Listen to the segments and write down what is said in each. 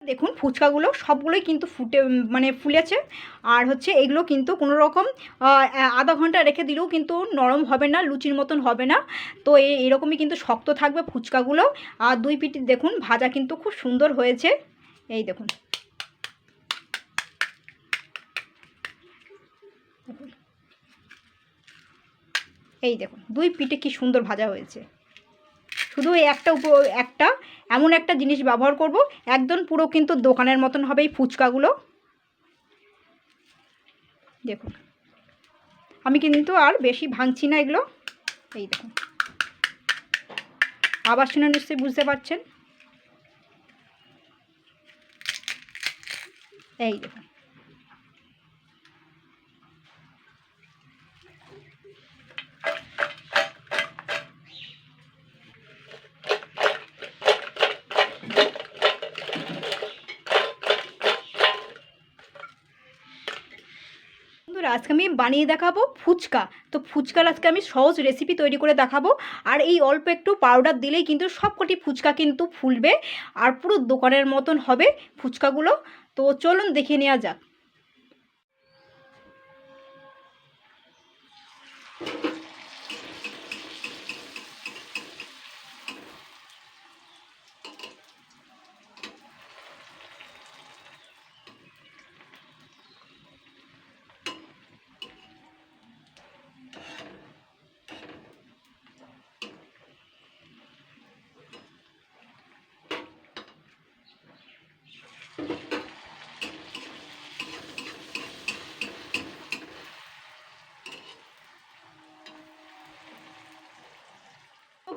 দেখুন ফুচকাগুলো সবগুলোই কিন্তু ফুলেছে। আর হচ্ছে এগুলো কিন্তু কোনো রকম আধা ঘন্টা রেখে দিলেও কিন্তু নরম হবে না, লুচির মতন হবে না। তো এরকমই কিন্তু শক্ত থাকবে ফুচকাগুলো। আর দুই পিঠি দেখুন ভাজা কিন্তু খুব সুন্দর হয়েছে। এই দেখুন, এই দেখুন দুই পিঠে কি সুন্দর ভাজা হয়েছে। শুধু এই একটা এমন একটা জিনিস ব্যবহার করব, একদম পুরো কিন্তু দোকানের মতন হবে এই ফুচকাগুলো। দেখুন আমি কিন্তু আর বেশি ভাঙছি না এগুলো। এই দেখুন, আবার শুনে নিশ্চয়ই বুঝতে পারছেন। এই দেখুন, আজকে আমি বানিয়ে দেখাবো ফুচকা। তো ফুচকার আজকে আমি সহজ রেসিপি তৈরি করে দেখাবো। আর এই অল্প একটু পাউডার দিলেই কিন্তু সবকটি ফুচকা কিন্তু ফুলবে আর পুরো দোকানের মতন হবে ফুচকাগুলো। তো চলুন দেখে নেওয়া যাক।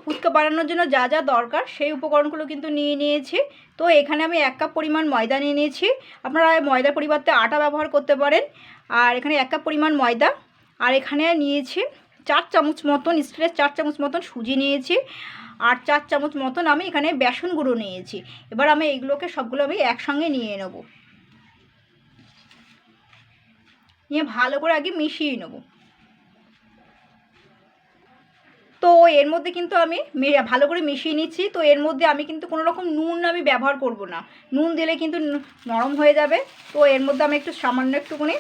ফুচকা বানানোর জন্য যা যা দরকার সেই উপকরণগুলো কিন্তু নিয়ে নিয়েছি। তো এখানে আমি 1 কাপ পরিমাণ ময়দা নিয়ে নিয়েছি। আপনারা ময়দার পরিবর্তে আটা ব্যবহার করতে পারেন। আর এখানে 1 কাপ পরিমাণ ময়দা। আর এখানে নিয়েছি 4 চামচ মতন, স্টিলের 4 চামচ মতন সুজি নিয়েছি। আর 4 চামচ মতন আমি এখানে বেসন গুঁড়ো নিয়েছি। এবার আমি এইগুলোকে সবগুলো আমি একসঙ্গে নিয়ে নেব, নিয়ে ভালো করে আগে মিশিয়ে নেব। তো এর মধ্যে কিন্তু আমি ভালো করে মিশিয়ে নিচ্ছি। তো এর মধ্যে আমি কিন্তু কোনো রকম নুন আমি ব্যবহার করব না, নুন দিলে কিন্তু নরম হয়ে যাবে। তো এর মধ্যে আমি একটু সামান্য একটুকুনি,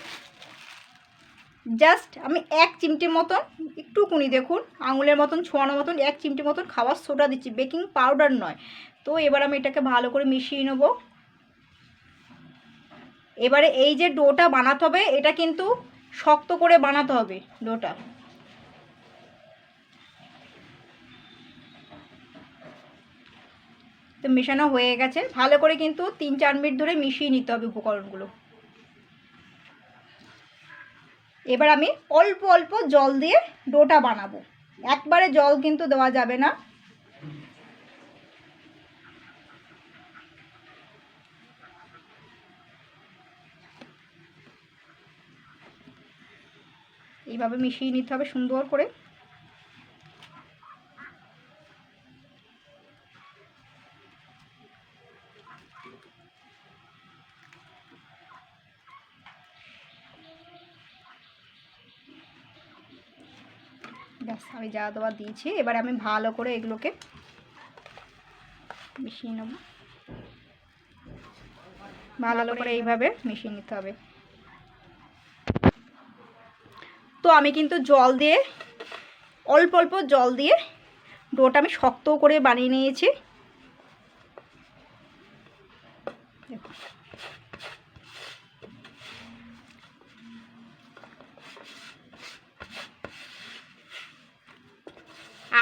জাস্ট আমি 1 চিমটি মতন, একটুকুনি দেখুন আঙুলের মতন ছোঁয়ানো মতন 1 চিমটি মতন খাবার সোডা দিচ্ছি, বেকিং পাউডার নয়। তো এবার আমি এটাকে ভালো করে মিশিয়ে নেব। এবারে এই যে ডোটা বানাতে হবে, এটা কিন্তু শক্ত করে বানাতে হবে ডোটা। তো মেশানো হয়ে গেছে, ভালো করে কিন্তু 3-4 মিনিট ধরে মিশিয়ে নিতে হবে উপকরণগুলো। এবার আমি অল্প অল্প জল দিয়ে ডোটা বানাবো, একবারে জল কিন্তু দেওয়া যাবে না। এইভাবে মিশিয়ে নিতে হবে সুন্দর করে। ব্যাস আমি যা দেওয়া দিয়েছি, এবার আমি ভালো করে এগুলোকে মিশিয়ে নেব। ভালো করে এইভাবে মিশিয়ে নিতে হবে। তো আমি কিন্তু জল দিয়ে, অল্প অল্প জল দিয়ে ডোটা আমি শক্ত করে বানিয়ে নিয়েছি।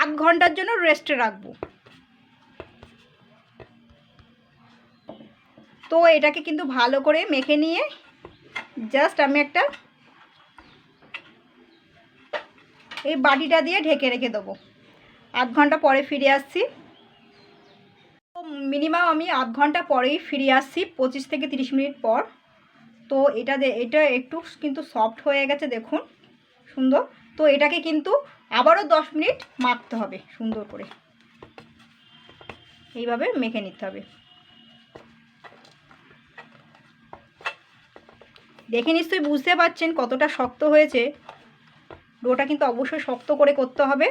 আধ ঘন্টার জন্য রেস্টে রাখবো। তো এটাকে কিন্তু ভালো করে মেখে নিয়ে জাস্ট আমি একটা এই বাটিটা দিয়ে ঢেকে রেখে দেবো। আধ ঘন্টা পরে ফিরে আসছি। তো মিনিমাম আমি আধ ঘন্টা পরেই ফিরে আসছি, 25 থেকে 30 মিনিট পর। তো এটা একটু কিন্তু সফট হয়ে গেছে দেখুন, সুন্দর। তো এটাকে কিন্তু আবারও 10 মিনিট মাখতে হবে সুন্দর করে, এইভাবে মেখে নিতে হবে। দেখে নিশ্চয়ই বুঝতে পারছেন কতটা শক্ত হয়েছে। ডোটা কিন্তু অবশ্যই শক্ত করে করতে হবে।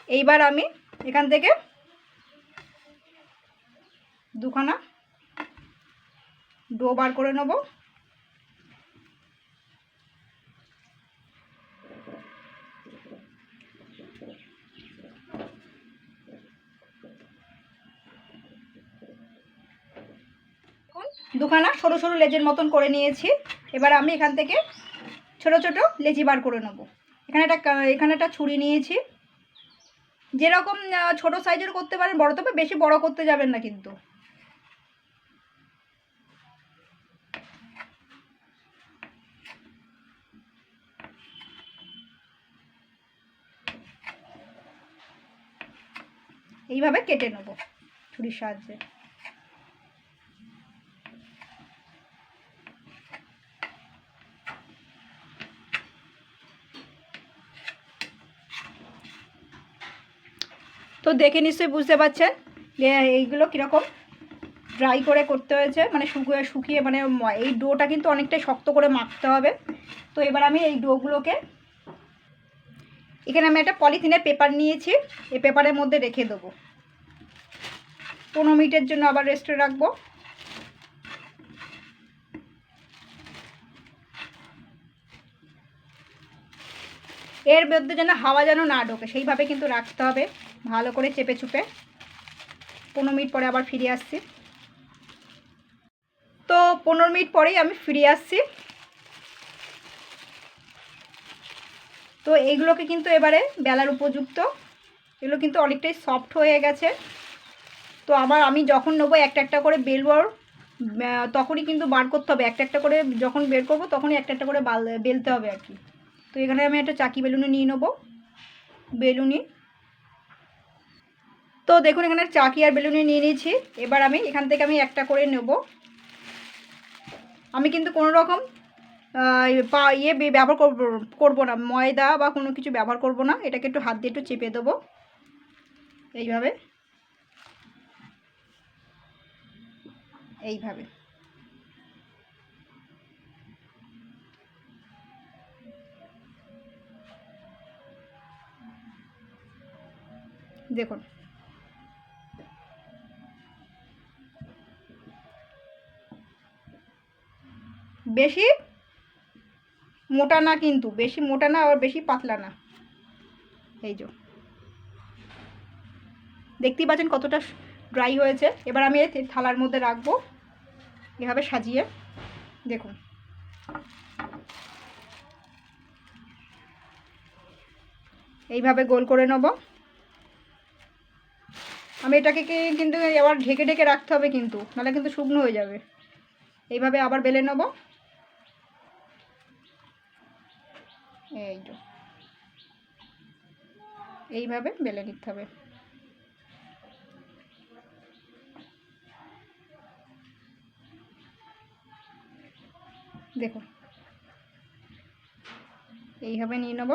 এইবার আমি এখান থেকে দুখানা ডো বার করে নেব। দুখানা সরু সরু লেজের মতন করে নিয়েছি। এবার আমি এখান থেকে ছোট ছোট লেচি বার করে নেব। এখানে একটা ছুরি নিয়েছি, যেরকম ছোট সাইজের করতে পারেন, বড়, তবে বেশি বড় করতে যাবেন না কিন্তু। এইভাবে কেটে নেব ছুরির সাহায্যে। তো দেখে নিশ্চয়ই বুঝতে পারছেন যে এইগুলো কীরকম ড্রাই করে করতে হয়েছে, মানে শুকিয়ে মানে এই ডোটা কিন্তু অনেকটাই শক্ত করে মাখতে হবে। তো এবার আমি এই ডোগুলোকে এখানে আমি একটা পলিথিনের পেপার নিয়েছি, এই পেপারের মধ্যে রেখে দেবো। 15 মিনিটের জন্য আবার রেস্টে রাখবো। এর মধ্যে যেন হাওয়া যেন না ঢোকে সেইভাবে কিন্তু রাখতে হবে, ভালো করে চেপে চুপে। 15 মিনিট পরে আবার ফিরে আসছি। তো 15 মিনিট পরেই আমি ফিরে আসছি। তো এইগুলোকে কিন্তু এবারে বেলার উপযুক্ত, এগুলো কিন্তু অনেকটাই সফট হয়ে গেছে। তো আমি যখন নেবো একটা একটা করে বেলবো, তখনই কিন্তু বার করতে হবে। একটা একটা করে যখন বের করবো তখনই একটা একটা করে বেলতে হবে আর কি। তো এখানে আমি একটা চাকি বেলুনি নিয়ে নেবো, বেলুনি। তো দেখুন এখানে চাকি আর বেলুনি নিয়ে নিয়েছি। এবার আমি এখান থেকে একটা করে নেব। আমি কিন্তু কোনো রকম ব্যবহার করবো না, ময়দা বা কোনো কিছু ব্যবহার করব না। এটাকে একটু হাত দিয়ে একটু চেপে দেবো এইভাবে, এইভাবে। দেখুন বেশি মোটা না, কিন্তু বেশি মোটা না আর বেশি পাতলা না। এই যে দেখতেই পাচ্ছেন কতটা ড্রাই হয়েছে। এবার আমি এই থালার মধ্যে রাখবো এভাবে সাজিয়ে। দেখুন এইভাবে গোল করে নেব। আমি এটাকে কিন্তু আবার ঢেকে ঢেকে রাখতে হবে, কিন্তু নাহলে কিন্তু শুকনো হয়ে যাবে। এইভাবে আবার বেলে নেব। এই যে এইভাবে বেলে নিতে হবে। দেখুন এইভাবে নিয়ে নেব।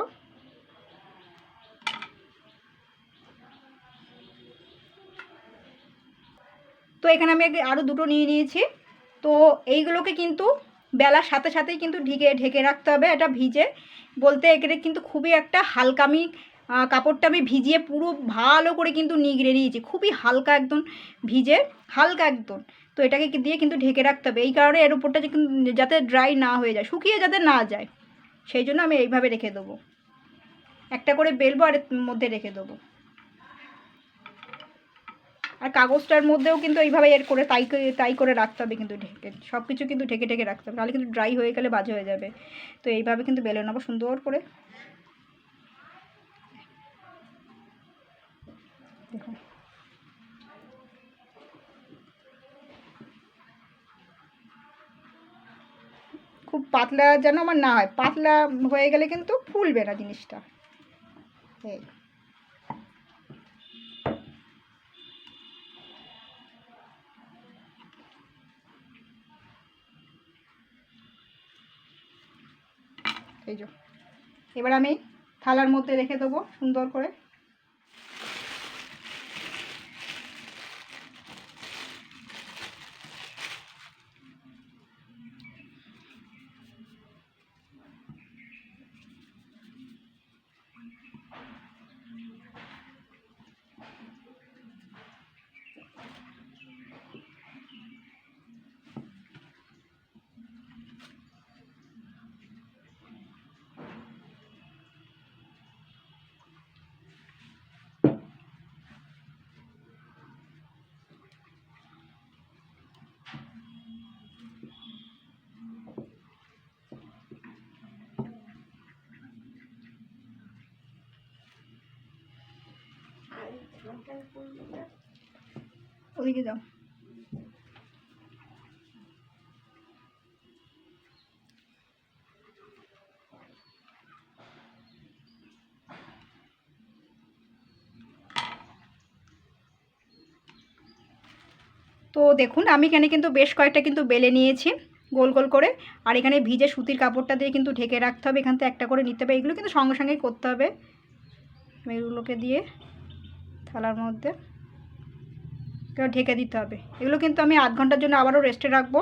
তো এখানে আমি আরও দুটো নিয়ে নিয়েছি। তো এইগুলোকে কিন্তু বেলার সাথে সাথেই কিন্তু ঢেকে রাখতে হবে। এটা ভিজে বলতে এখানে কিন্তু খুবই একটা হালকা, আমি কাপড়টা আমি ভিজিয়ে পুরো ভালো করে কিন্তু নিগড়ে নিয়েছি, খুবই হালকা একদম ভিজে, হালকা একদম। তো এটাকে দিয়ে কিন্তু ঢেকে রাখতে হবে। এই কারণে এর উপরটা যাতে ড্রাই না হয়ে যায়, শুকিয়ে যাতে না যায়, সেই জন্য আমি এইভাবে রেখে দেবো। একটা করে বেলবো আর এর মধ্যে রেখে দেবো। আর কাগজটার মধ্যেও কিন্তু এইভাবে করে তাই করে রাখতে হবে, কিন্তু ঢেকে সব কিছু কিন্তু ঢেকে ঢেকে রাখতে হবে, নাহলে কিন্তু ড্রাই হয়ে গেলে বাজে হয়ে যাবে। তো এইভাবে কিন্তু বেলে নেবো সুন্দর করে। দেখুন খুব পাতলা যেন আমার না হয়, পাতলা হয়ে গেলে কিন্তু ফুলবে না জিনিসটা। এই যে এবার আমি থালার মধ্যে রেখে দেবো সুন্দর করে। ওদিকে যাও। তো দেখুন আমি এখানে কিন্তু বেশ কয়েকটা কিন্তু বেলে নিয়েছি গোল গোল করে, আর এখানে ভিজে সুতির কাপড়টা দিয়ে কিন্তু ঢেকে রাখতে হবে। এখান থেকে একটা করে নিতে হবে, এগুলো কিন্তু সঙ্গে সঙ্গেই করতে হবে। এগুলোকে দিয়ে থালার মধ্যে ঢেকে দিতে হবে। এগুলো কিন্তু আমি আধ ঘন্টার জন্য আবারও রেস্টে রাখবো,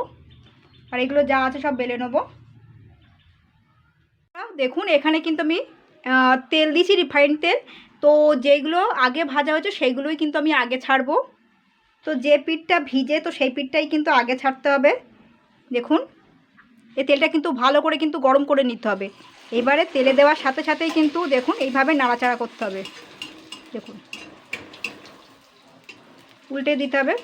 আর এগুলো যা আছে সব বেলে নেবো। দেখুন এখানে কিন্তু আমি তেল দিয়েছি, রিফাইন্ড তেল। তো যেগুলো আগে ভাজা হয়েছে সেইগুলোই কিন্তু আমি আগে ছাড়বো। তো যে পিঠটা ভিজে তো সেই পিঠটাই কিন্তু আগে ছাড়তে হবে। দেখুন এই তেলটা কিন্তু ভালো করে কিন্তু গরম করে নিতে হবে। এবারে তেলে দেওয়ার সাথে সাথেই কিন্তু দেখুন এইভাবে নাড়াচাড়া করতে হবে। দেখুন উল্টে দিতে হবে।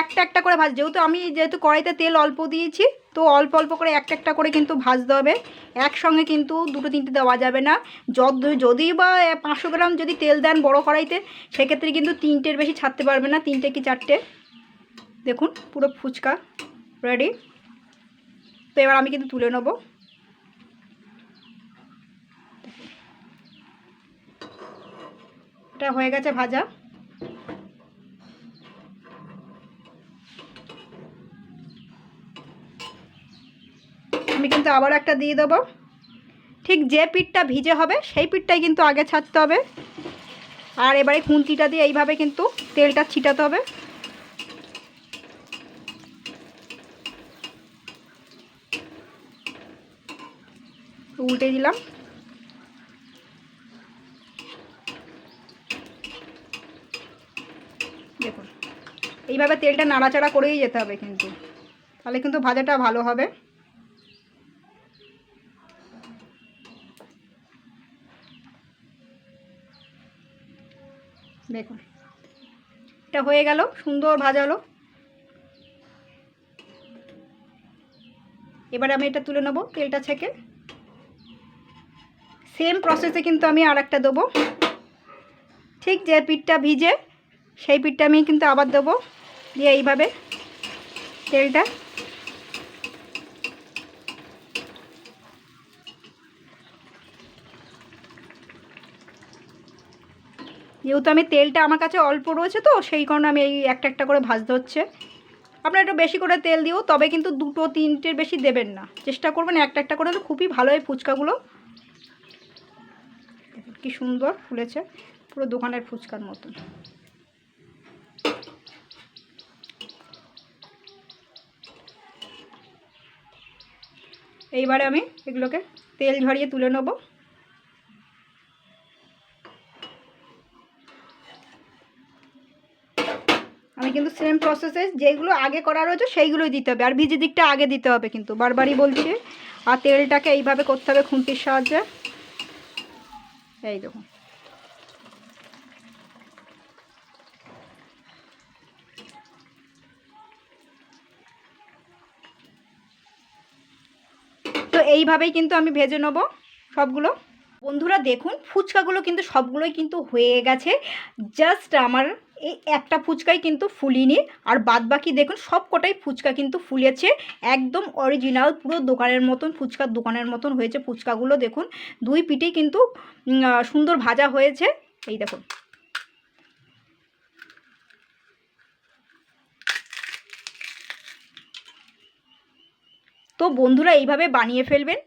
একটা একটা করে ভাজ, যেহেতু কড়াইতে তেল অল্প দিয়েছি, তো অল্প অল্প করে একটা একটা করে কিন্তু ভাজতে হবে। একসঙ্গে কিন্তু দুটো তিনটে দেওয়া যাবে না। যদি বা 500 গ্রাম যদি তেল দেন বড় কড়াইতে, সেক্ষেত্রে কিন্তু 3টের বেশি ছাড়তে পারবে না, 3টে কি 4টে। দেখুন পুরো ফুচকা রেডি। তো এবার আমি কিন্তু তুলে নেব। এটা হয়ে গেছে ভাজা। আমি কিন্তু আবার একটা দিয়ে দেবো। ঠিক যে পিঠটা ভিজে হবে সেই পিঠটাই কিন্তু আগে ছাড়তে হবে। আর এবারে খুন্তিটা দিয়ে এইভাবে কিন্তু তেলটা ছিটাতে হবে। উল্টে দিলাম। দেখুন এইভাবে তেলটা নাড়াচাড়া করেই যেতে হবে কিন্তু, তাহলে কিন্তু ভাজাটা ভালো হবে। দেখুন এটা হয়ে গেল, সুন্দর ভাজা হলো। এবারে আমি এটা তুলে নেব তেলটা ছেঁকে। সেম প্রসেসে কিন্তু আমি আর একটা দেবো। ঠিক যে পিঠটা ভিজে সেই পিঠটা আমি কিন্তু আবার দেবো, দিয়ে এইভাবে তেলটা যেহেতু আমি তেলটা আমার কাছে অল্প রয়েছে, তো সেই কারণে আমি এই একটা একটা করে ভাজতে হচ্ছে। আপনারা একটু বেশি করে তেল দিও, তবে কিন্তু 2-3টের বেশি দেবেন না, চেষ্টা করবেন একটা একটা করে, খুবই ভালো হয় ফুচকাগুলো। কি সুন্দর ফুলেছে, পুরো দোকানের ফুচকার মতন। এইবারে আমি এগুলোকে তেল ঝরিয়ে তুলে নেব। আমি কিন্তু সেম প্রসেসে যেগুলো আগে করা রয়েছে সেইগুলোই দিতে হবে, আর ভিজে দিকটা আগে দিতে হবে কিন্তু, বারবারই বলছি। আর তেলটাকে এইভাবে করতে হবে খুন্তির সাহায্যে। এই দেখুন তো এইভাবেই কিন্তু আমি ভেজে নেব সবগুলো। বন্ধুরা দেখুন ফুচকাগুলো কিন্তু সবগুলোই কিন্তু হয়ে গেছে। জাস্ট আমার এই একটা ফুচকাই কিন্তু ফুলিনি, আর বাদ বাকি দেখুন সব কটাই ফুচকা কিন্তু ফুলেছে। একদম অরিজিনাল পুরো দোকানের মতন, ফুচকার দোকানের মতন হয়েছে ফুচকাগুলো। দেখুন দুই পিঠেই কিন্তু সুন্দর ভাজা হয়েছে। এই দেখুন তো বন্ধুরা এইভাবে বানিয়ে ফেলবেন,